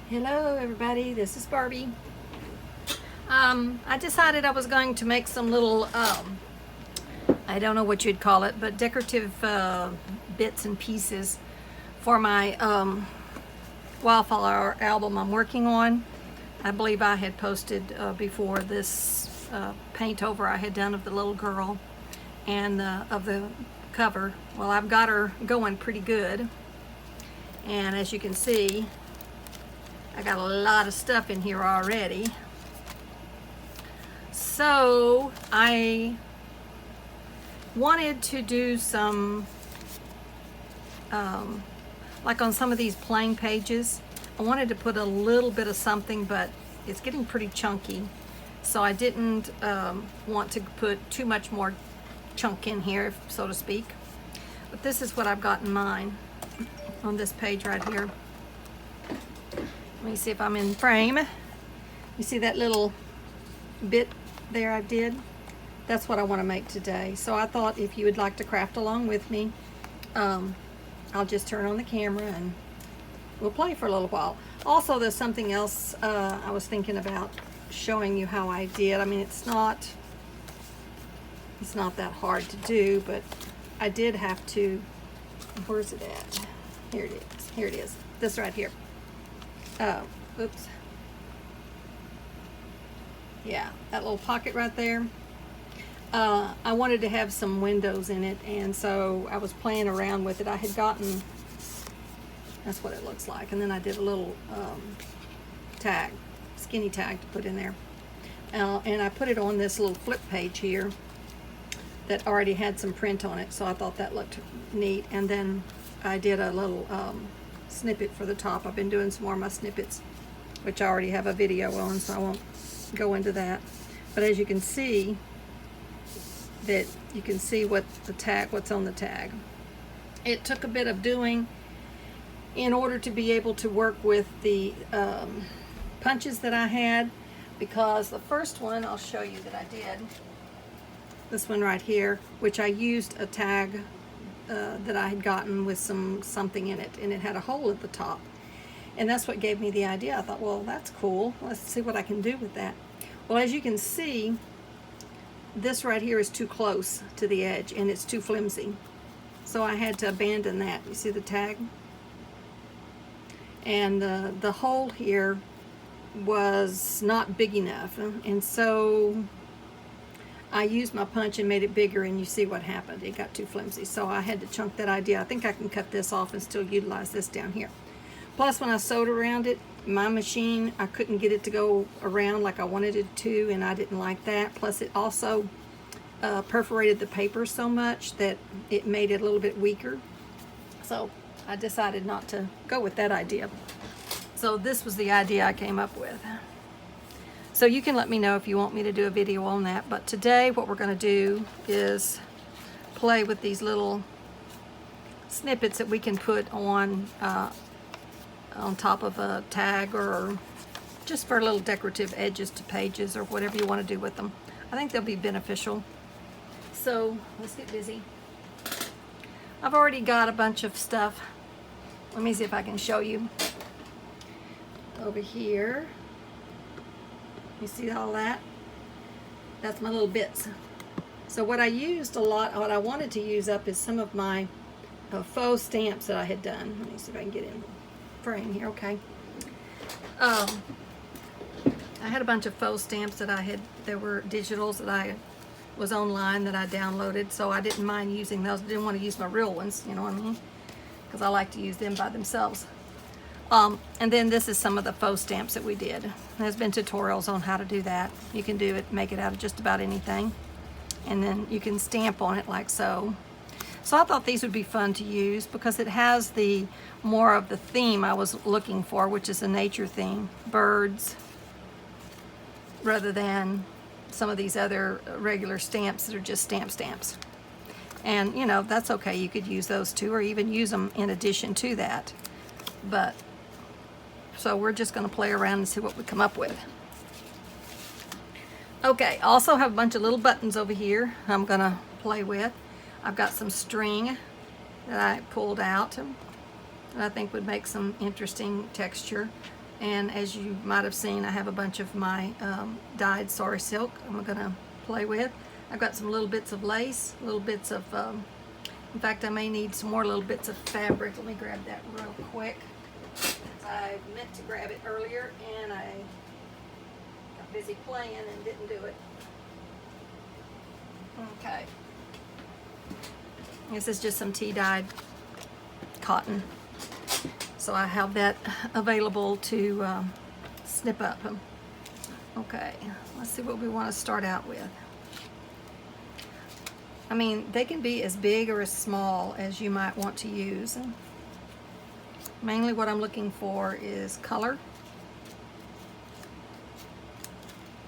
Hello everybody, this is Barbie. I decided I was going to make some little, I don't know what you'd call it, but decorative bits and pieces for my Wildflower album I'm working on. I believe I had posted before this paint over I had done of the little girl and of the cover. Well, I've got her going pretty good, and as you can see, I got a lot of stuff in here already. So I wanted to do some, like on some of these plain pages, I wanted to put a little bit of something, but it's getting pretty chunky. So I didn't want to put too much more chunk in here, so to speak. But this is what I've got in mind on this page right here. Let me see if I'm in frame. You see that little bit there I did? That's what I want to make today. So I thought if you would like to craft along with me, I'll just turn on the camera and we'll play for a little while. Also, there's something else I was thinking about showing you how I did. I mean, it's not that hard to do, but I did have to, where's it at? Here it is. Here it is. This right here. Oops. Yeah, that little pocket right there. I wanted to have some windows in it, and so I was playing around with it. I had gotten, that's what it looks like, and then I did a little tag, skinny tag to put in there. And I put it on this little flip page here that already had some print on it, so I thought that looked neat. And then I did a little snippet for the top. I've been doing some more of my snippets, which I already have a video on, so I won't go into that. But as you can see, that you can see what the tag, what's on the tag. It took a bit of doing in order to be able to work with the punches that I had, because the first one I'll show you that I did, this one right here, which I used a tag that I had gotten with something in it, and it had a hole at the top, and that's what gave me the idea. I thought, well, that's cool, let's see what I can do with that. Well, as you can see, this right here is too close to the edge and it's too flimsy, so I had to abandon that. You see the tag, and the hole here was not big enough, and so I used my punch and made it bigger, and you see what happened. It got too flimsy, so I had to chunk that idea. I think I can cut this off and still utilize this down here. Plus, when I sewed around it, my machine, I couldn't get it to go around like I wanted it to, and I didn't like that. Plus, it also perforated the paper so much that it made it a little bit weaker. So I decided not to go with that idea. So this was the idea I came up with. So you can let me know if you want me to do a video on that. But today what we're going to do is play with these little snippets that we can put on top of a tag, or just for little decorative edges to pages, or whatever you want to do with them. I think they'll be beneficial. So let's get busy. I've already got a bunch of stuff. Let me see if I can show you. Over here. You see all that? That's my little bits. So what I used a lot, what I wanted to use up, is some of my faux stamps that I had done. Let me see if I can get in frame here. Okay. I had a bunch of faux stamps that I had, there were digitals that I was online that I downloaded, so I didn't mind using those. I didn't want to use my real ones, you know what I mean? Because I like to use them by themselves. And then this is some of the faux stamps that we did. There's been tutorials on how to do that. You can do it, make it out of just about anything. And then you can stamp on it like so. So I thought these would be fun to use because it has the more of the theme I was looking for, which is a nature theme, birds, rather than some of these other regular stamps that are just stamps. And you know, that's okay. You could use those too, or even use them in addition to that. But so we're just going to play around and see what we come up with. Okay, also have a bunch of little buttons over here I'm going to play with. I've got some string that I pulled out that I think would make some interesting texture. And as you might have seen, I have a bunch of my dyed sari silk I'm gonna play with. I've got some little bits of lace, little bits of, in fact, I may need some more little bits of fabric. Let me grab that real quick. I meant to grab it earlier and I got busy playing and didn't do it. Okay. This is just some tea-dyed cotton. So I have that available to snip up. Okay, let's see what we want to start out with. I mean, they can be as big or as small as you might want to use. Mainly what I'm looking for is color,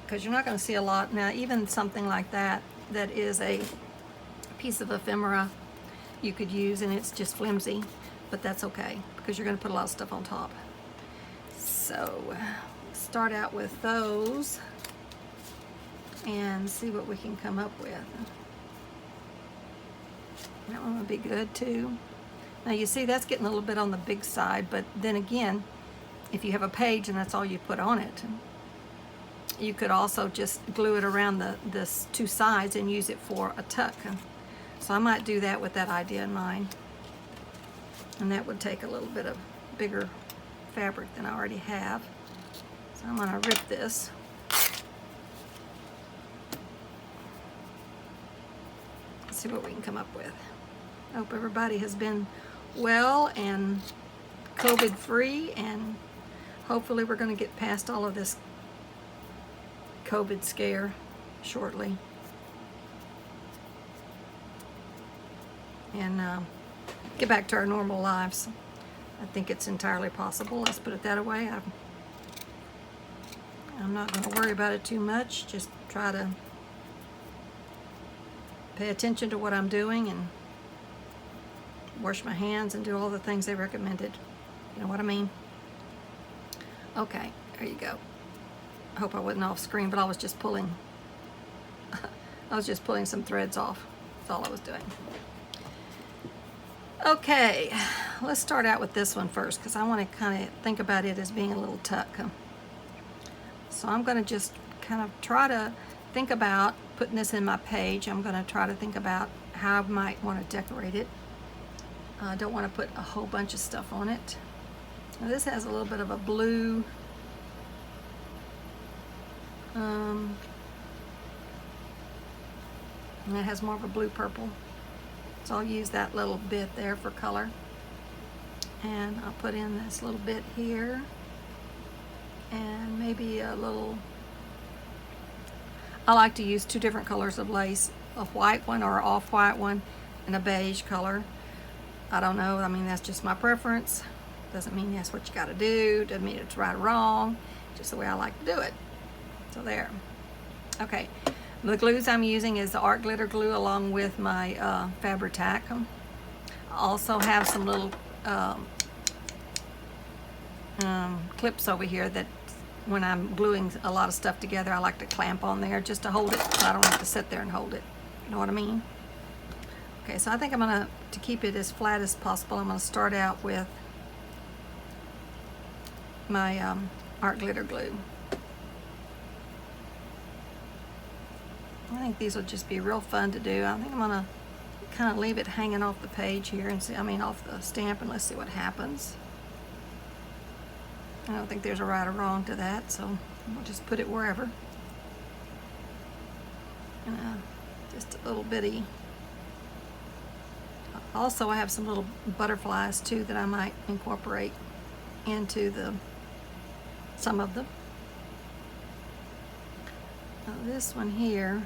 because you're not going to see a lot. Now, even something like that, that is a piece of ephemera you could use, and it's just flimsy, but that's okay, because you're going to put a lot of stuff on top. So, start out with those and see what we can come up with. That one would be good too. Now you see that's getting a little bit on the big side, but then again, if you have a page and that's all you put on it, you could also just glue it around the two sides and use it for a tuck. So I might do that with that idea in mind. And that would take a little bit of bigger fabric than I already have. So I'm gonna rip this. Let's see what we can come up with. I hope everybody has been well and COVID free, and hopefully we're going to get past all of this COVID scare shortly. And get back to our normal lives. I think it's entirely possible. Let's put it that way. I'm not going to worry about it too much. Just try to pay attention to what I'm doing and wash my hands and do all the things they recommended. You know what I mean? Okay, there you go. I hope I wasn't off screen, but I was just pulling some threads off. That's all I was doing. Okay, let's start out with this one first, because I want to kind of think about it as being a little tuck. So I'm going to just kind of try to think about putting this in my page. I'm going to try to think about how I might want to decorate it. I don't want to put a whole bunch of stuff on it. Now this has a little bit of a blue, and it has more of a blue purple. So I'll use that little bit there for color. And I'll put in this little bit here. And maybe a little, I like to use two different colors of lace, a white one or an off-white one, and a beige color. I don't know, I mean, that's just my preference. Doesn't mean that's what you gotta do, doesn't mean it's right or wrong, just the way I like to do it. So there. Okay, the glues I'm using is the art glitter glue along with my Fabri-Tac. I also have some little clips over here that when I'm gluing a lot of stuff together, I like to clamp on there just to hold it, so I don't have to sit there and hold it. You know what I mean? Okay, so I think I'm gonna, to keep it as flat as possible, I'm gonna start out with my art glitter glue. I think these will just be real fun to do. I think I'm gonna kind of leave it hanging off the page here and see, I mean off the stamp, and let's see what happens. I don't think there's a right or wrong to that, so we'll just put it wherever. Just a little bitty. Also, I have some little butterflies too that I might incorporate into some of them. Now this one here,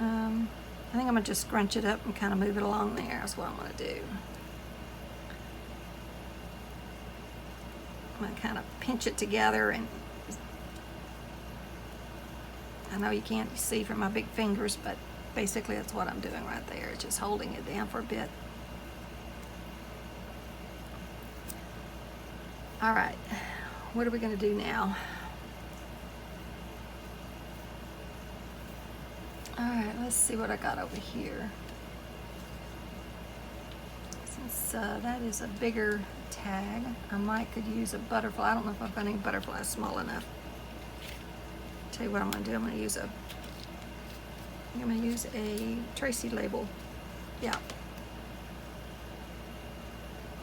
I think I'm gonna just scrunch it up and kind of move it along there. That's what I'm gonna do. I'm gonna kind of pinch it together, and I know you can't see from my big fingers, but basically that's what I'm doing right there, just holding it down for a bit. All right, what are we gonna do now? All right, let's see what I got over here. Since that is a bigger tag. I might could use a butterfly. I don't know if I've got any butterflies small enough. Tell you what I'm gonna do. I'm gonna use a Tracy label. Yeah.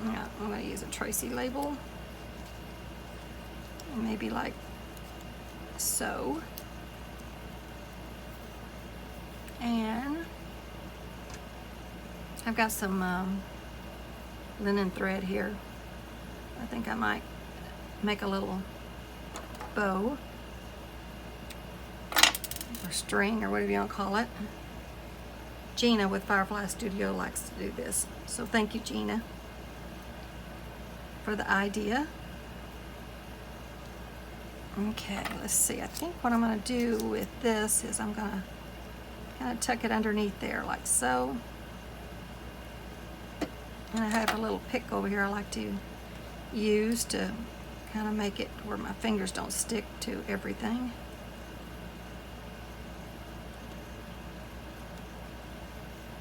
Yeah, I'm gonna use a Tracy label. Maybe like so. And I've got some linen thread here. I think I might make a little bow or string or whatever you want to call it. Gina with Firefly Studio likes to do this. So thank you, Gina, for the idea. Okay, let's see. I think what I'm going to do with this is I'm going to kind of tuck it underneath there like so. And I have a little pick over here I like to use to kind of make it where my fingers don't stick to everything.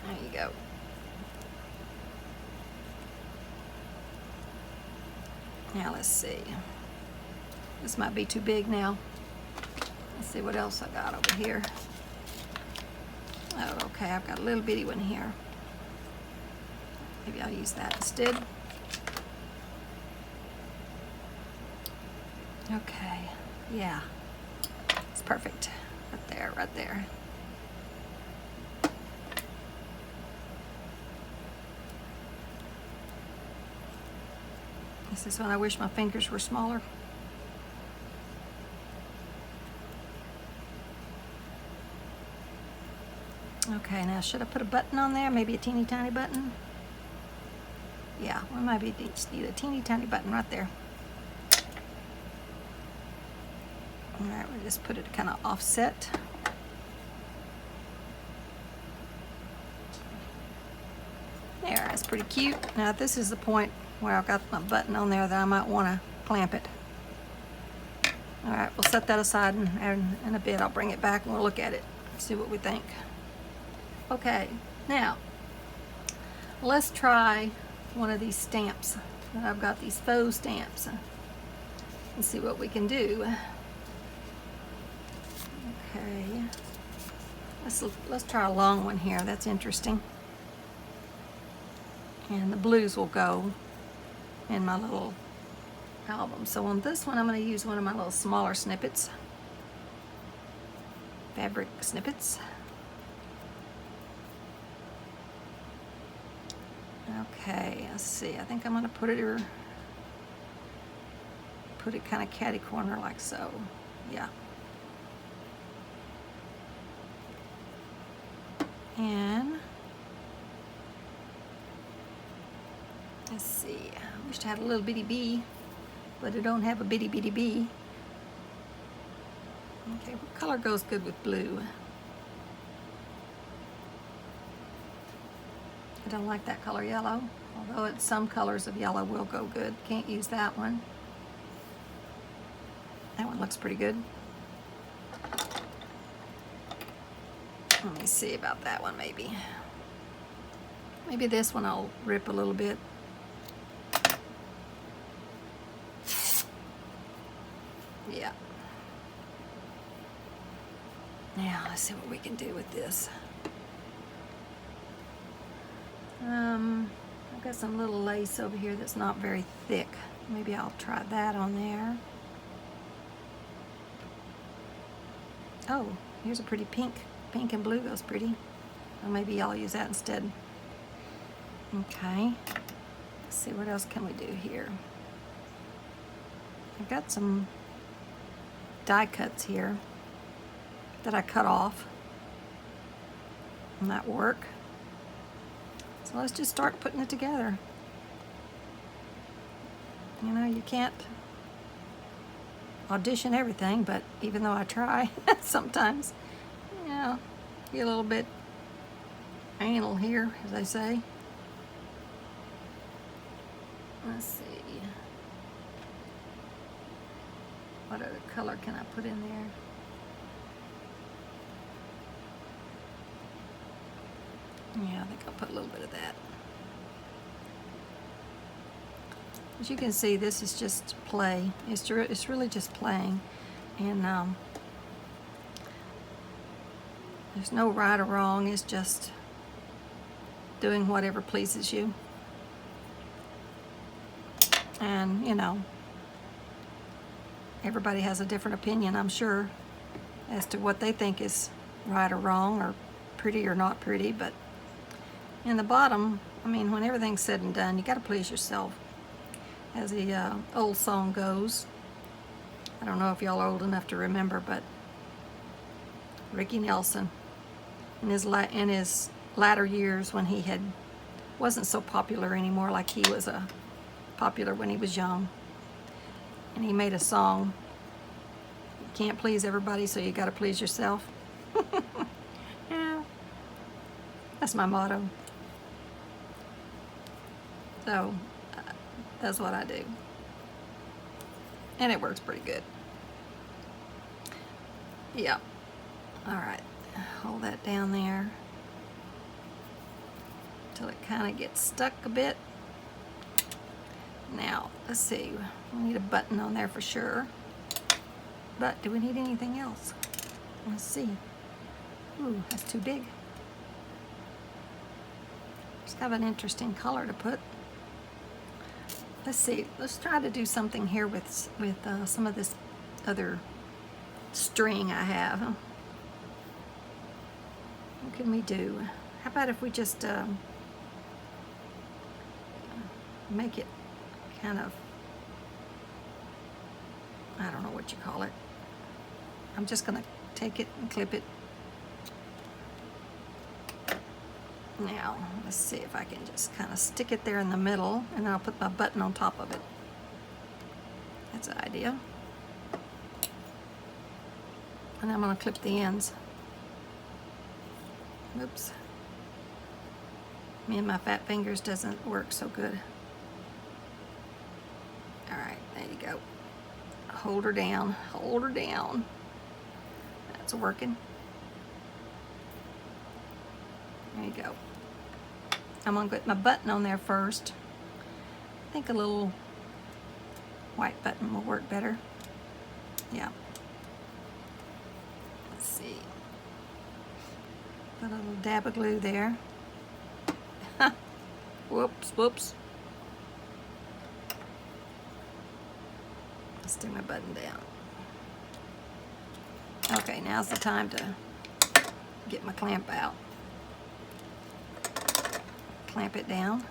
There you go. Now let's see. This might be too big now. Let's see what else I got over here. Oh, okay, I've got a little bitty one here. Maybe I'll use that instead. Okay, yeah, it's perfect. Right there, right there. This is when I wish my fingers were smaller. Okay, now should I put a button on there? Maybe a teeny tiny button? Yeah, we might just need a teeny tiny button right there. All right, we'll just put it kind of offset. There, that's pretty cute. Now this is the point where I've got my button on there that I might want to clamp it. All right, we'll set that aside, and in a bit I'll bring it back and we'll look at it, see what we think. Okay, now let's try one of these stamps. I've got these faux stamps. Let's see what we can do. Okay, let's try a long one here. That's interesting. And the blues will go in my little album. So on this one, I'm going to use one of my little smaller snippets, fabric snippets. Okay, let's see. I think I'm going to put it kind of catty corner like so. Yeah. And let's see. I wish I had a little bitty bee, but I don't have a bitty bitty bee. Okay, what color goes good with blue? I don't like that color yellow, although some colors of yellow will go good. Can't use that one. That one looks pretty good. Let me see about that one maybe. Maybe this one I'll rip a little bit. Yeah. Now let's see what we can do with this. I've got some little lace over here that's not very thick. Maybe I'll try that on there. Oh, here's a pretty pink. Pink and blue goes pretty. Or maybe I'll use that instead. Okay. Let's see, what else can we do here? I've got some die cuts here that I cut off. And that work. So let's just start putting it together. You know, you can't audition everything, but even though I try, sometimes, you know, get a little bit anal here, as they say. Let's see. What other color can I put in there? Yeah, I think I'll put a little bit of that. As you can see, this is just play. It's really just playing, and there's no right or wrong. It's just doing whatever pleases you. And, you know, everybody has a different opinion, I'm sure, as to what they think is right or wrong, or pretty or not pretty. But in the bottom, I mean, when everything's said and done, you got to please yourself. As the old song goes, I don't know if y'all are old enough to remember, but Ricky Nelson, in his latter years, when he wasn't so popular anymore like he was popular when he was young, and he made a song, you can't please everybody, so you got to please yourself. Yeah, that's my motto. So that's what I do, and it works pretty good. Yeah. All right, hold that down there until it kind of gets stuck a bit. Now, let's see, we need a button on there for sure, but do we need anything else? Let's see. Ooh, that's too big. Just have an interesting color to put. Let's see, let's try to do something here with some of this other string I have. What can we do? How about if we just make it kind of, I don't know what you call it. I'm just gonna take it and clip it. Now, let's see if I can just kind of stick it there in the middle, and then I'll put my button on top of it. That's the idea. And I'm gonna clip the ends. Oops. Me and my fat fingers doesn't work so good. All right, there you go. Hold her down, hold her down. That's working. There you go. I'm gonna put my button on there first. I think a little white button will work better. Yeah. Let's see. Put a little dab of glue there. Whoops, whoops. Let's do my button down. Okay, now's the time to get my clamp out. Clamp it down.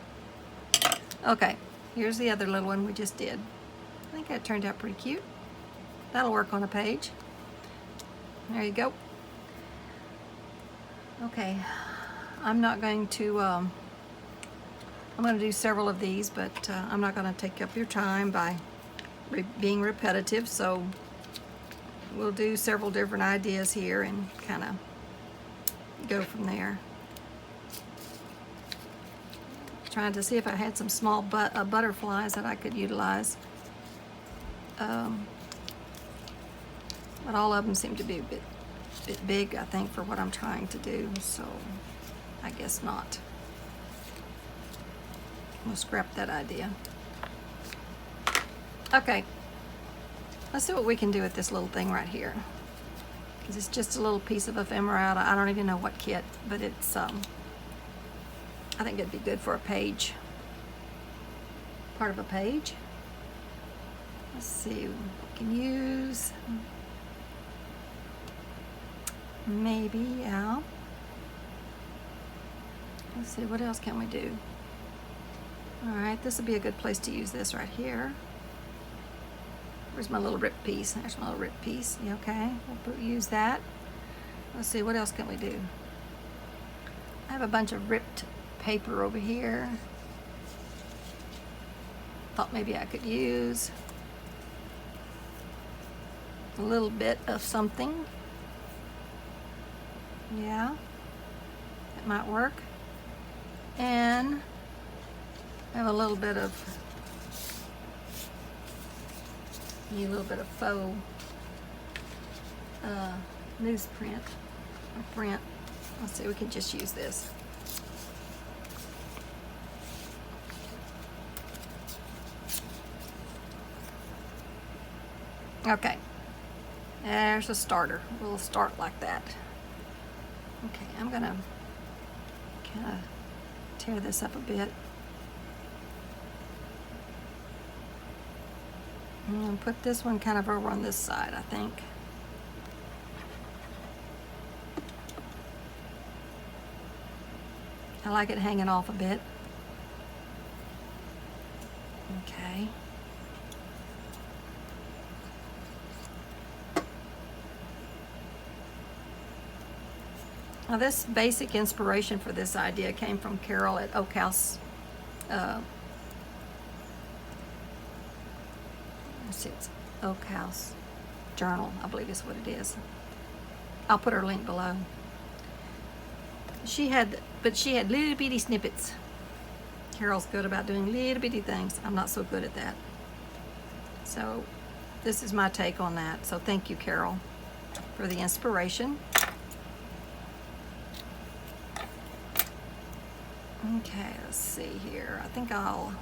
Okay, here's the other little one we just did. I think that turned out pretty cute. That'll work on a page. There you go. Okay, I'm not going to, I'm going to do several of these, but I'm not going to take up your time by being repetitive, so we'll do several different ideas here and kind of go from there. Trying to see if I had some small butterflies that I could utilize. But all of them seem to be a bit big, I think, for what I'm trying to do, so I guess not. We'll scrap that idea. Okay, let's see what we can do with this little thing right here, because it's just a little piece of ephemera. I don't even know what kit, but it's I think it'd be good for a page, part of a page. Let's see, we can use maybe, yeah. Let's see, what else can we do? All right, this would be a good place to use this right here. Where's my little rip piece? There's my little rip piece. Yeah, okay, we'll use that. Let's see, what else can we do? I have a bunch of ripped paper over here. Thought maybe I could use a little bit of something. Yeah, that might work. And I have a little bit of faux newsprint or print. Let's see, we can just use this. Okay, there's a starter. We'll start like that. Okay, I'm gonna kind of tear this up a bit. I'm gonna put this one kind of over on this side, I think. I like it hanging off a bit. Okay. Now this basic inspiration for this idea came from Carol at xoxo. Let's see, it's xoxo journal, I believe is what it is. I'll put her link below. She had little bitty snippets. Carol's good about doing little bitty things. I'm not so good at that. So this is my take on that. So thank you, Carol, for the inspiration. Okay, let's see here. I think I'll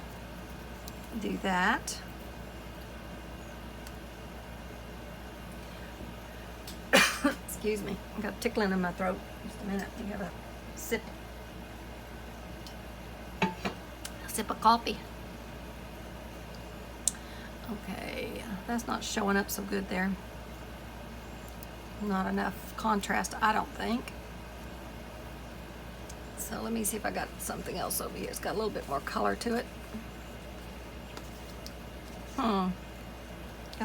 do that. Excuse me, I got a tickling in my throat. Just a minute, I have a sip of coffee. Okay, that's not showing up so good there. Not enough contrast, I don't think. So let me see if I got something else over here. It's got a little bit more color to it. Got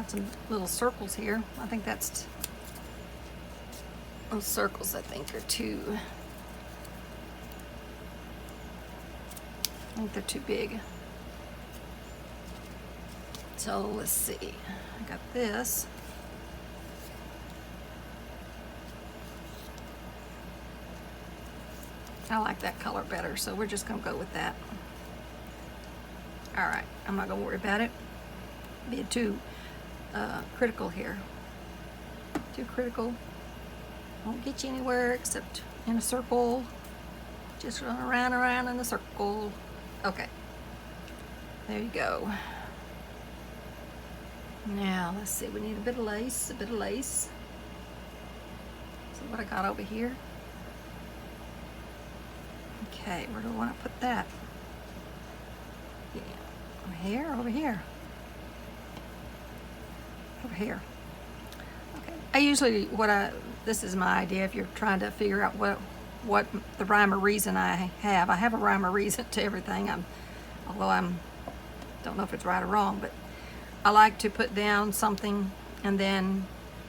some little circles here. I think that's those circles, I think, are too, I think they're too big. So let's see. I got this. I like that color better, so we're just gonna go with that. All right, I'm not gonna worry about it. Being too critical here. Too critical. Won't get you anywhere except in a circle. Just run around and around in a circle. Okay. There you go. Now, let's see. We need a bit of lace, a bit of lace. See what I got over here? Okay, where do I want to put that? Yeah, over here, over here. Over here. Okay. I usually, this is my idea if you're trying to figure out what the rhyme or reason I have. I have a rhyme or reason to everything. Although I don't know if it's right or wrong, but I like to put down something and then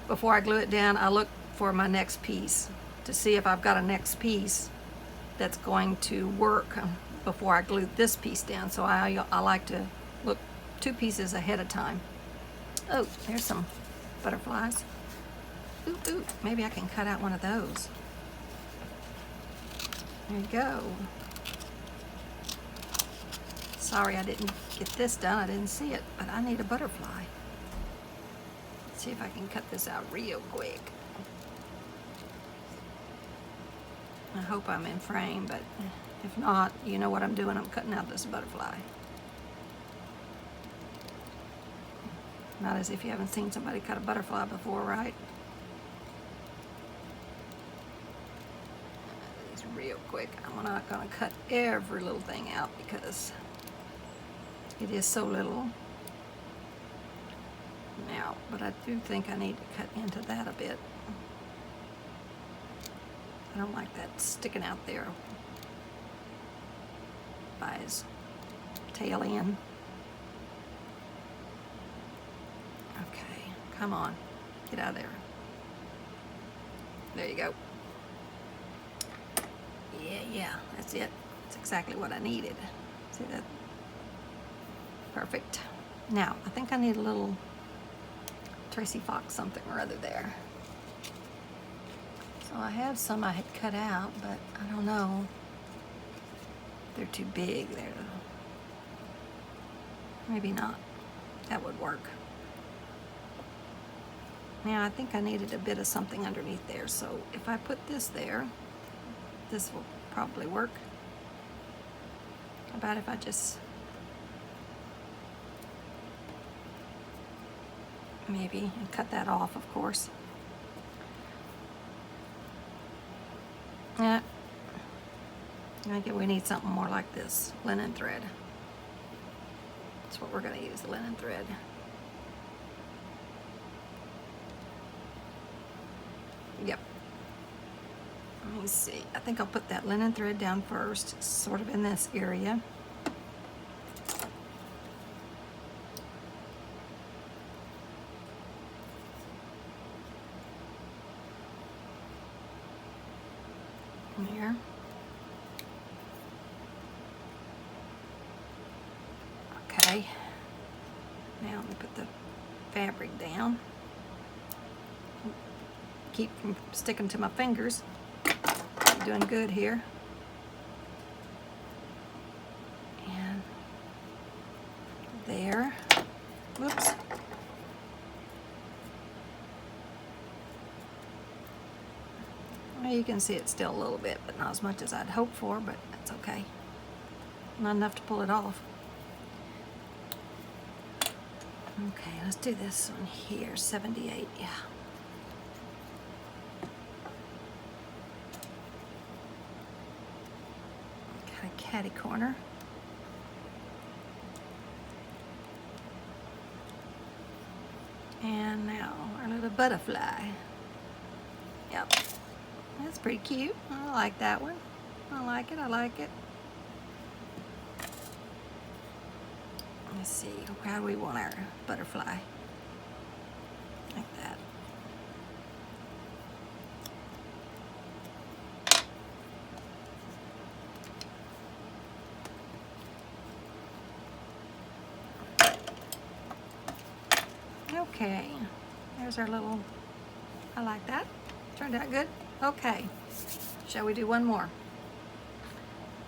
before I glue it down, I look for my next piece to see if I've got a next piece that's going to work before I glue this piece down. So I like to look 2 pieces ahead of time. Oh, there's some butterflies. Ooh, maybe I can cut out one of those. There you go. Sorry I didn't get this done, I didn't see it, but I need a butterfly. Let's see if I can cut this out real quick. I hope I'm in frame, but if not, you know what I'm doing. I'm cutting out this butterfly. Not as if you haven't seen somebody cut a butterfly before, right? It's real quick. I'm not going to cut every little thing out because it is so little. Now, but I do think I need to cut into that a bit. I don't like that sticking out there by his tail end. Okay, come on, get out of there. There you go. Yeah, that's it. That's exactly what I needed. See that? Perfect. Now, I think I need a little Tracy Fox something or other there. So I have some I had cut out, but I don't know. They're too big. Maybe not. That would work. Now I think I needed a bit of something underneath there. So if I put this there, this will probably work. How about if I just maybe, and cut that off, of course. Yeah, I think we need something more like this, linen thread. That's what we're going to use, the linen thread. Yep. Let me see. I think I'll put that linen thread down first, sort of in this area. There. Okay. Now let me put the fabric down. Keep from sticking to my fingers. I'm doing good here. And there. Whoops. Well, you can see it still a little bit, but not as much as I'd hoped for, but that's okay. Not enough to pull it off. Okay, let's do this one here, 78, yeah. Kind of catty corner. And now our little butterfly. Yep, that's pretty cute. I like that one. I like it, I like it. Let's see, how do we want our butterfly? Like that. Okay, there's our little, I like that. Turned out good. Okay, shall we do one more?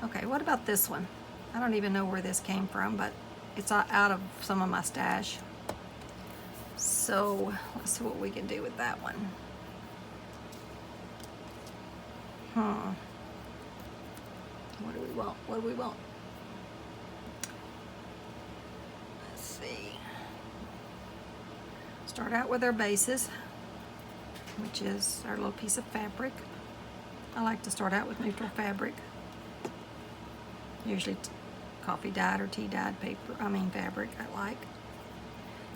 Okay, what about this one? I don't even know where this came from, but it's out of some of my stash. So let's see what we can do with that one. What do we want? What do we want? Let's see. Start out with our bases, which is our little piece of fabric. I like to start out with neutral fabric. Usually coffee dyed or tea dyed fabric I like.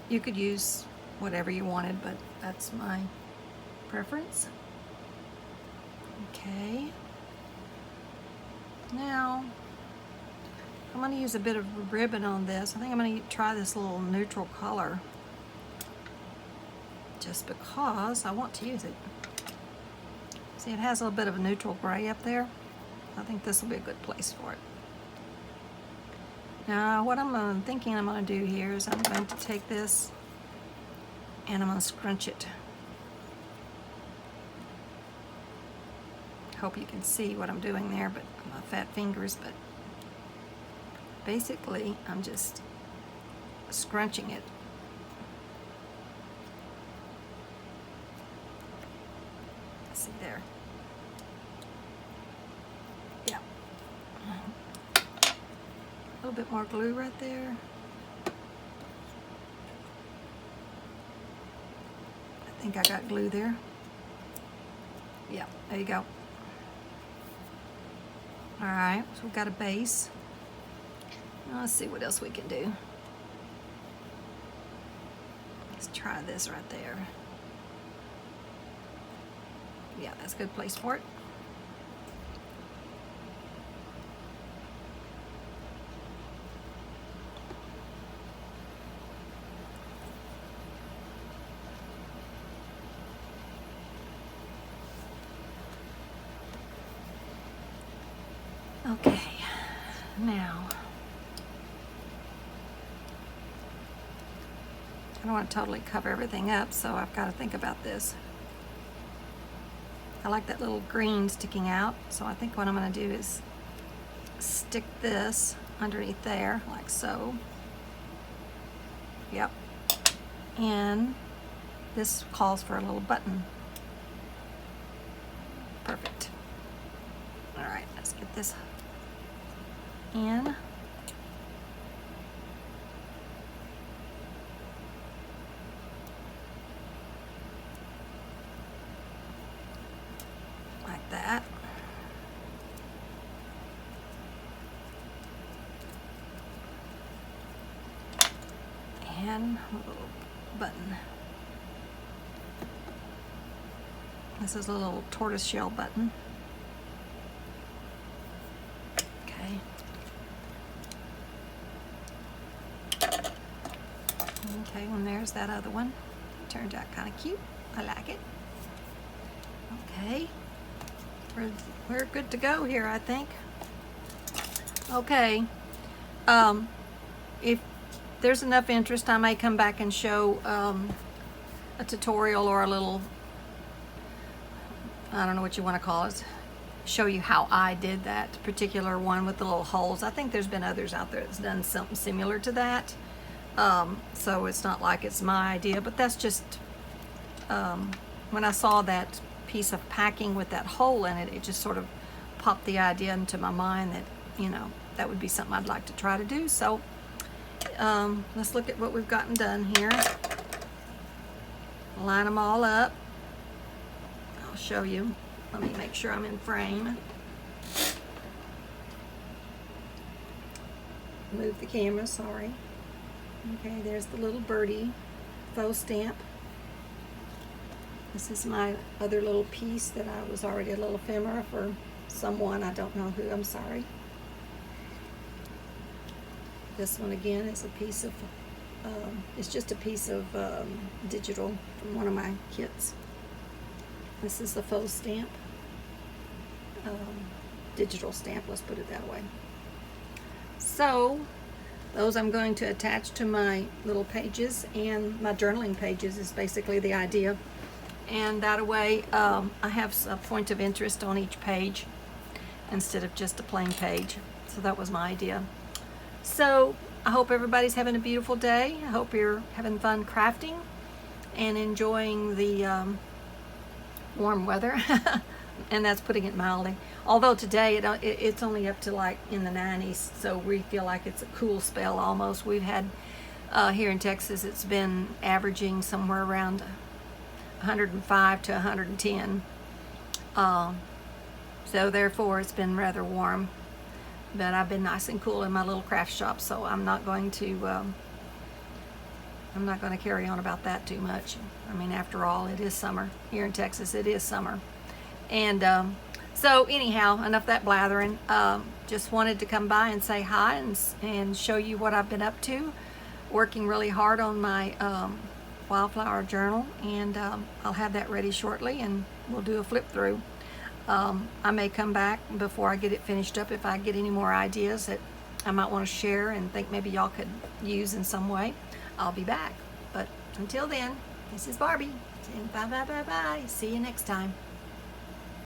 You could use whatever you wanted, but that's my preference. Okay. Now, I'm going to use a bit of ribbon on this. I think I'm going to try this little neutral color just because I want to use it. See, it has a little bit of a neutral gray up there. I think this will be a good place for it. Now, what I'm thinking I'm going to do here is I'm going to take this and I'm going to scrunch it. Hope you can see what I'm doing there, but my fat fingers, but basically I'm just scrunching it. See there. Yeah. A little bit more glue right there. I think I got glue there. Yeah, there you go. All right, so we've got a base. Now let's see what else we can do. Let's try this right there. Yeah, that's a good place for it. Okay, now, I don't want to totally cover everything up, so I've got to think about this. I like that little green sticking out, so I think what I'm going to do is stick this underneath there, like so. Yep. And this calls for a little button. Perfect. All right, let's get this in. and a little button. This is a little tortoise shell button. Okay. Okay, and there's that other one. Turned out kind of cute. I like it. Okay. We're good to go here, I think. Okay. If there's enough interest, I may come back and show a tutorial or a little, I don't know what you want to call it, show you how I did that particular one with the little holes. I think there's been others out there that's done something similar to that. So it's not like it's my idea, but that's just, when I saw that piece of packing with that hole in it, it just sort of popped the idea into my mind that, you know, that would be something I'd like to try to do. So let's look at what we've gotten done here. Line them all up. I'll show you. Let me make sure I'm in frame. Move the camera, sorry. Okay, there's the little birdie faux stamp. This is my other little piece that I was already a little ephemera for someone, I don't know who, I'm sorry. This one again is a piece of, it's just a piece of digital from one of my kits. This is the faux stamp, digital stamp, let's put it that way. So, those I'm going to attach to my little pages, and my journaling pages is basically the idea. And that way I have a point of interest on each page instead of just a plain page. So that was my idea. So I hope everybody's having a beautiful day. I hope you're having fun crafting and enjoying the warm weather. And that's putting it mildly. Although today it's only up to like in the 90s, so we feel like it's a cool spell almost. We've had here in Texas, it's been averaging somewhere around 105 to 110. So therefore it's been rather warm. But I've been nice and cool in my little craft shop, so I'm not going to carry on about that too much. I mean, after all, it is summer. Here in Texas, it is summer. And so anyhow, enough of that blathering. Just wanted to come by and say hi and show you what I've been up to. Working really hard on my Wildflower journal, and I'll have that ready shortly, and we'll do a flip through. I may come back before I get it finished up if I get any more ideas that I might want to share and think maybe y'all could use in some way. I'll be back. But until then, this is Barbie. Bye bye bye bye. See you next time.